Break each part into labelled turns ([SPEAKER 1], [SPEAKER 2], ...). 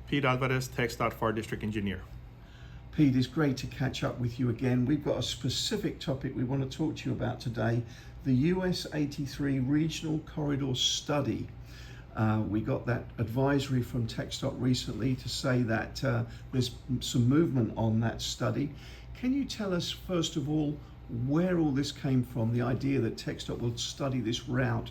[SPEAKER 1] Pete Alvarez, TxDOT Pharr District Engineer.
[SPEAKER 2] Pete, it's great to catch up with you again. We've got a specific topic we want to talk to you about today, the US 83 Regional Corridor Study. We got that advisory from TxDOT recently to say that there's some movement on that study. Can you tell us, first of all, where all this came from, the idea that TxDOT will study this route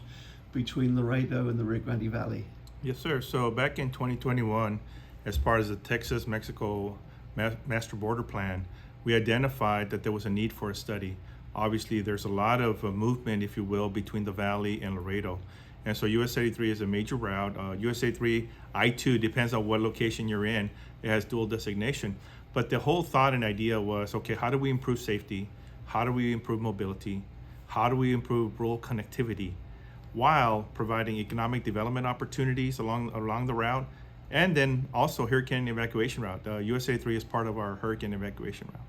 [SPEAKER 2] between Laredo and the Rio Grande Valley?
[SPEAKER 1] Yes, sir. So back in 2021, as part of the Texas-Mexico Master Border Plan, we identified that there was a need for a study. Obviously, there's a lot of movement, if you will, between the Valley and Laredo. And so US 83 is a major route. US 83 I-2 depends on what location you're in. It has dual designation. But the whole thought and idea was, okay, how do we improve safety? How do we improve mobility? How do we improve rural connectivity while providing economic development opportunities along the route? And then also hurricane evacuation route. US 83 is part of our hurricane evacuation route.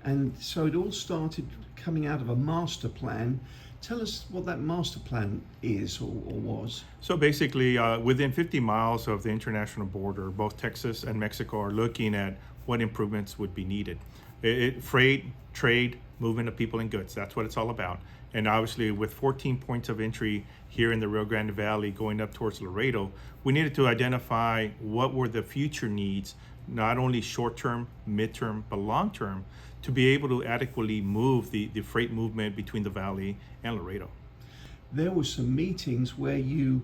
[SPEAKER 2] And so it all started coming out of a master plan. Tell us what that master plan is or was.
[SPEAKER 1] So basically, within 50 miles of the international border, both Texas and Mexico are looking at what improvements would be needed. Freight, trade, movement of people and goods, that's what it's all about. And obviously with 14 points of entry here in the Rio Grande Valley going up towards Laredo, we needed to identify what were the future needs, not only short-term, mid-term, but long-term, to be able to adequately move the freight movement between the Valley and Laredo.
[SPEAKER 2] There were some meetings where you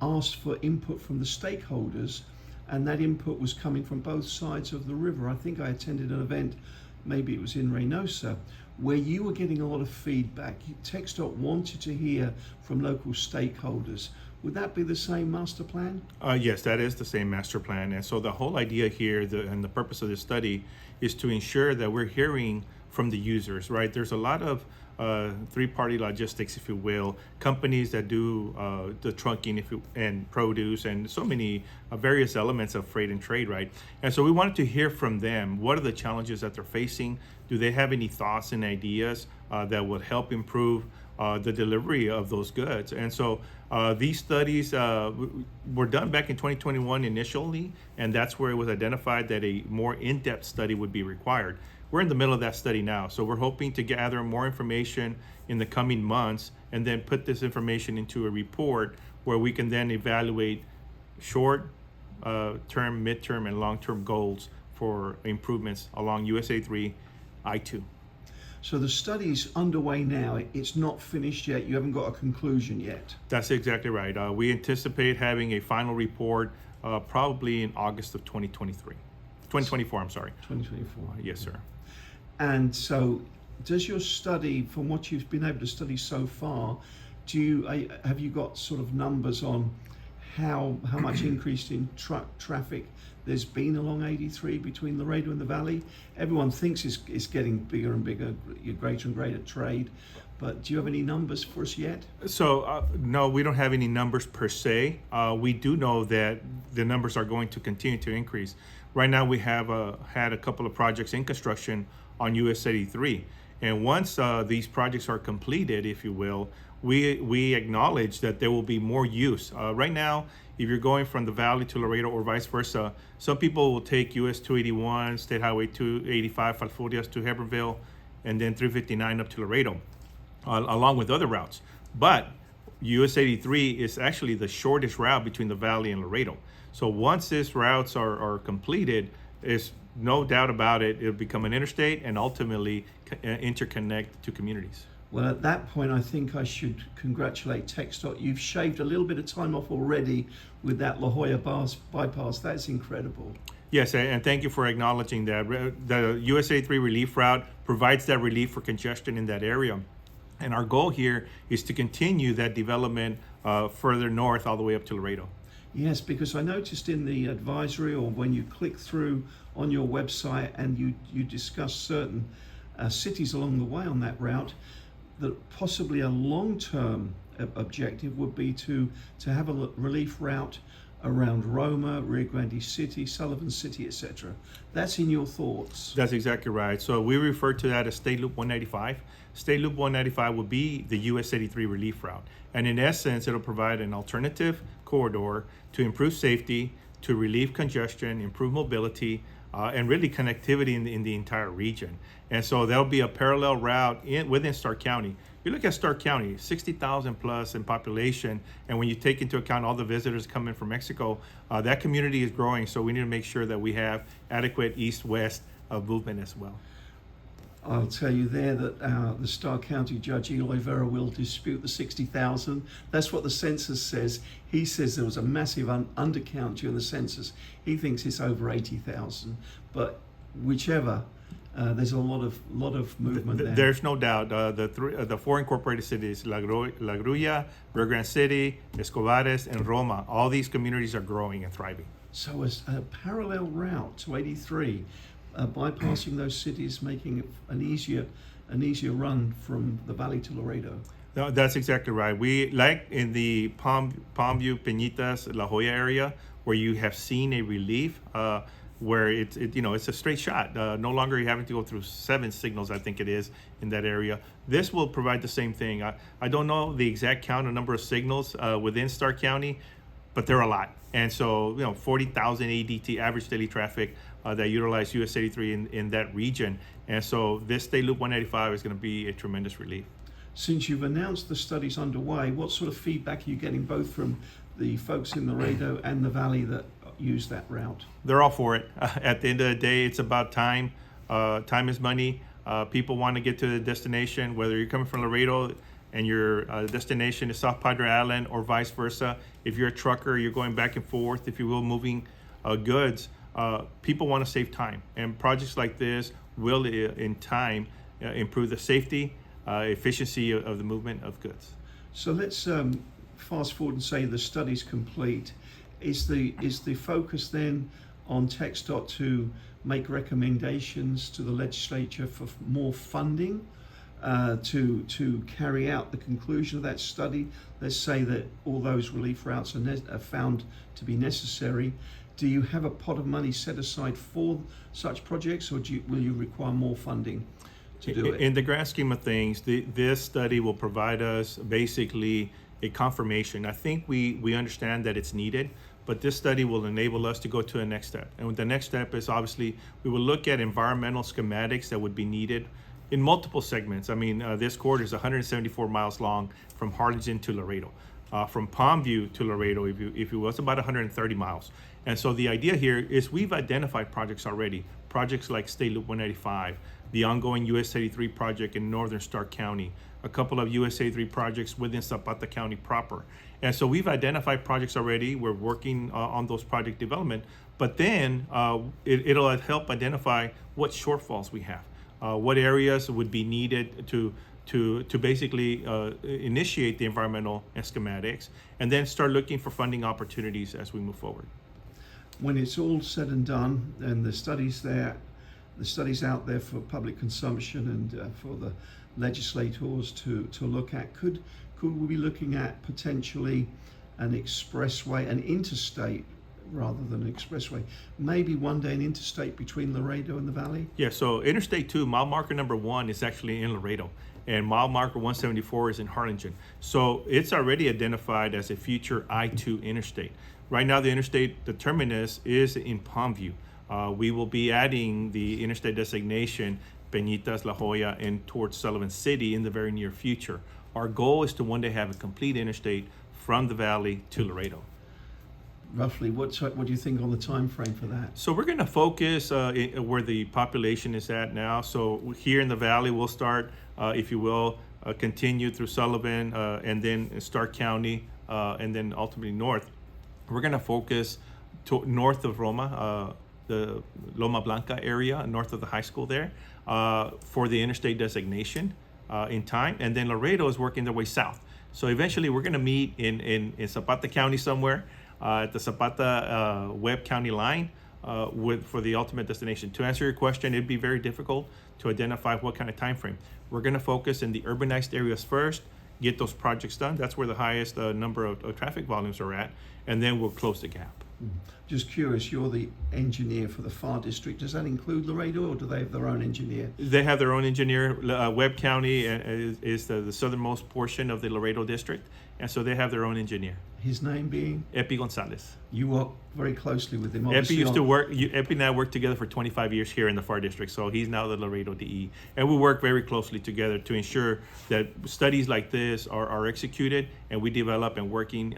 [SPEAKER 2] asked for input from the stakeholders, and that input was coming from both sides of the river. I think I attended an event, maybe it was in Reynosa, where you were getting a lot of feedback. TxDOT wanted to hear from local stakeholders. Would that be the same master plan?
[SPEAKER 1] Yes, that is the same master plan. And so the whole idea here and the purpose of this study is to ensure that we're hearing from the users, right? There's a lot of three-party logistics, if you will, companies that do the trunking and produce and so many various elements of freight and trade, right? And so we wanted to hear from them. What are the challenges that they're facing? Do they have any thoughts and ideas that would help improve the delivery of those goods? And so these studies were done back in 2021 initially, and that's where it was identified that a more in-depth study would be required. We're in the middle of that study now, so we're hoping to gather more information in the coming months and then put this information into a report where we can then evaluate short term, mid-term, and long-term goals for improvements along US 83 I-2.
[SPEAKER 2] So the study's underway now. It's not finished yet. You haven't got a conclusion yet.
[SPEAKER 1] That's exactly right. We anticipate having a final report probably in August of 2024, I'm sorry.
[SPEAKER 2] 2024.
[SPEAKER 1] Yes, sir.
[SPEAKER 2] And so does your study, from what you've been able to study so far, have you got sort of numbers on how much increase in truck traffic there's been along 83 between Laredo and the Valley? Everyone thinks it's getting bigger and bigger, greater and greater trade, but do you have any numbers for us yet?
[SPEAKER 1] So no, we don't have any numbers per se. We do know that the numbers are going to continue to increase. Right now we have had a couple of projects in construction on US 83. And once these projects are completed, if you will, we acknowledge that there will be more use. Right now, if you're going from the Valley to Laredo or vice versa, some people will take US 281, State Highway 285, Falfurrias to Hebbronville, and then 359 up to Laredo, along with other routes. But US 83 is actually the shortest route between the Valley and Laredo. So once these routes are completed, there's no doubt about it, it'll become an interstate and ultimately interconnect to communities.
[SPEAKER 2] Well, at that point, I think I should congratulate TxDOT. You've shaved a little bit of time off already with that La Jolla bypass. That's incredible.
[SPEAKER 1] Yes, and thank you for acknowledging that. The US 83 relief route provides that relief for congestion in that area. And our goal here is to continue that development further north all the way up to Laredo.
[SPEAKER 2] Yes, because I noticed in the advisory, or when you click through on your website and you discuss certain cities along the way on that route, that possibly a long-term objective would be to have a relief route around Roma, Rio Grande City, Sullivan City, etc. That's in your thoughts?
[SPEAKER 1] That's exactly right. So we refer to that as State Loop 195. State Loop 195 will be the US 83 relief route. And in essence, it'll provide an alternative corridor to improve safety, to relieve congestion, improve mobility, and really connectivity in the entire region. And so there'll be a parallel route within Stark County. You look at Stark County, 60,000 plus in population, and when you take into account all the visitors coming from Mexico, that community is growing, so we need to make sure that we have adequate east-west movement as well.
[SPEAKER 2] I'll tell you there that the Stark County Judge Eloy Vera will dispute the 60,000. That's what the census says. He says there was a massive undercount during the census. He thinks it's over 80,000. But whichever, there's a lot of movement there.
[SPEAKER 1] There's no doubt. The four incorporated cities, La Grulla, Rio Grande City, Escobares, and Roma, all these communities are growing and thriving.
[SPEAKER 2] So as a parallel route to 83, bypassing those cities, making it an easier run from the valley to Laredo.
[SPEAKER 1] No, that's exactly right. We like in the Palmview, Peñitas, La Jolla area, where you have seen a relief, where it's a straight shot. No longer you having to go through 7 signals, I think it is, in that area. This will provide the same thing. I don't know the exact count of number of signals within Stark County, but there are a lot. And so, 40,000 ADT, average daily traffic, that utilize US 83 in that region. And so this State Loop 185 is going to be a tremendous relief.
[SPEAKER 2] Since you've announced the studies underway, what sort of feedback are you getting both from the folks in Laredo and the Valley that use that route?
[SPEAKER 1] They're all for it. At the end of the day, it's about time. Time is money. People want to get to the destination, whether you're coming from Laredo and your destination is South Padre Island or vice versa. If you're a trucker, you're going back and forth, if you will, moving goods. People want to save time, and projects like this will, in time, improve the safety, efficiency of the movement of goods.
[SPEAKER 2] So let's fast forward and say the study's complete. Is the focus then on TxDOT to make recommendations to the legislature for more funding to carry out the conclusion of that study? Let's say that all those relief routes are found to be necessary. Do you have a pot of money set aside for such projects, or will you require more funding to do it?
[SPEAKER 1] In the grand scheme of things, this study will provide us basically a confirmation. I think we understand that it's needed, but this study will enable us to go to a next step. And the next step is obviously we will look at environmental schematics that would be needed in multiple segments. I mean, this corridor is 174 miles long from Harlingen to Laredo. From Palmview to Laredo, if you will, it's about 130 miles. And so the idea here is we've identified projects already, projects like State Loop 185, the ongoing US 83 project in northern Stark County, a couple of US 83 projects within Zapata County proper. And so we've identified projects already. We're working on those project development, but then it'll help identify what shortfalls we have, what areas would be needed to basically initiate the environmental schematics, and then start looking for funding opportunities as we move forward.
[SPEAKER 2] When it's all said and done, and the studies out there for public consumption and for the legislators to look at, could we be looking at potentially an expressway, an interstate rather than an expressway, maybe one day an interstate between Laredo and the Valley?
[SPEAKER 1] Yeah, so Interstate 2, mile marker number 1 is actually in Laredo, and mile marker 174 is in Harlingen. So it's already identified as a future I-2 interstate. Right now, the interstate, the terminus is in Palmview. We will be adding the interstate designation, Peñitas, La Jolla, and towards Sullivan City in the very near future. Our goal is to one day have a complete interstate from the Valley to Laredo.
[SPEAKER 2] Roughly, what do you think on the time frame for that?
[SPEAKER 1] So we're going to focus where the population is at now. So here in the Valley, we'll start, if you will, continue through Sullivan, and then Stark County, and then ultimately north. We're going to focus north of Roma, the Loma Blanca area, north of the high school there, for the interstate designation in time. And then Laredo is working their way south. So eventually we're going to meet in Zapata County somewhere, at the Zapata Webb County line for the ultimate destination. To answer your question, it'd be very difficult to identify what kind of time frame. We're going to focus in the urbanized areas first, get those projects done. That's where the highest number of traffic volumes are at, and then we'll close the gap.
[SPEAKER 2] Just curious, you're the engineer for the Pharr District. Does that include Laredo, or do they have their own engineer?
[SPEAKER 1] They have their own engineer. Webb County is the southernmost portion of the Laredo district, and so they have their own engineer.
[SPEAKER 2] His name being?
[SPEAKER 1] Epi Gonzalez.
[SPEAKER 2] You work very closely with him.
[SPEAKER 1] Epi
[SPEAKER 2] obviously
[SPEAKER 1] used
[SPEAKER 2] on-
[SPEAKER 1] to work, Epi and I worked together for 25 years here in the Pharr District, so he's now the Laredo DE. And we work very closely together to ensure that studies like this are executed and we develop and working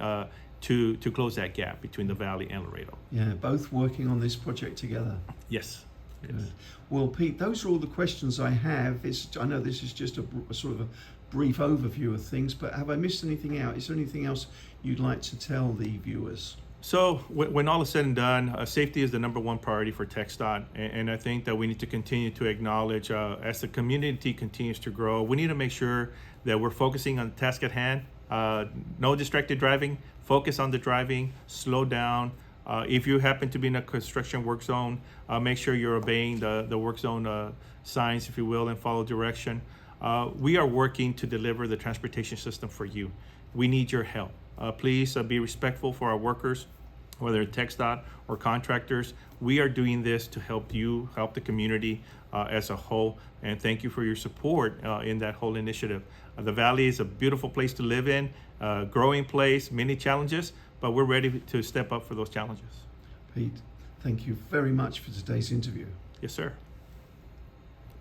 [SPEAKER 1] to close that gap between the Valley and Laredo.
[SPEAKER 2] Yeah, both working on this project together.
[SPEAKER 1] Yes. Yes.
[SPEAKER 2] Good. Well, Pete, those are all the questions I have. I know this is just a sort of a brief overview of things, but have I missed anything out? Is there anything else you'd like to tell the viewers?
[SPEAKER 1] So when all is said and done, safety is the #1 priority for TxDOT, and I think that we need to continue to acknowledge as the community continues to grow, we need to make sure that we're focusing on the task at hand. No distracted driving, focus on the driving, slow down. If you happen to be in a construction work zone, make sure you're obeying the work zone signs, if you will, and follow direction. We are working to deliver the transportation system for you. We need your help. Please be respectful for our workers, whether it's TxDOT or contractors. We are doing this to help you, help the community as a whole, and thank you for your support in that whole initiative. The Valley is a beautiful place to live in, growing place, many challenges, but we're ready to step up for those challenges.
[SPEAKER 2] Pete, thank you very much for today's interview.
[SPEAKER 1] Yes, sir.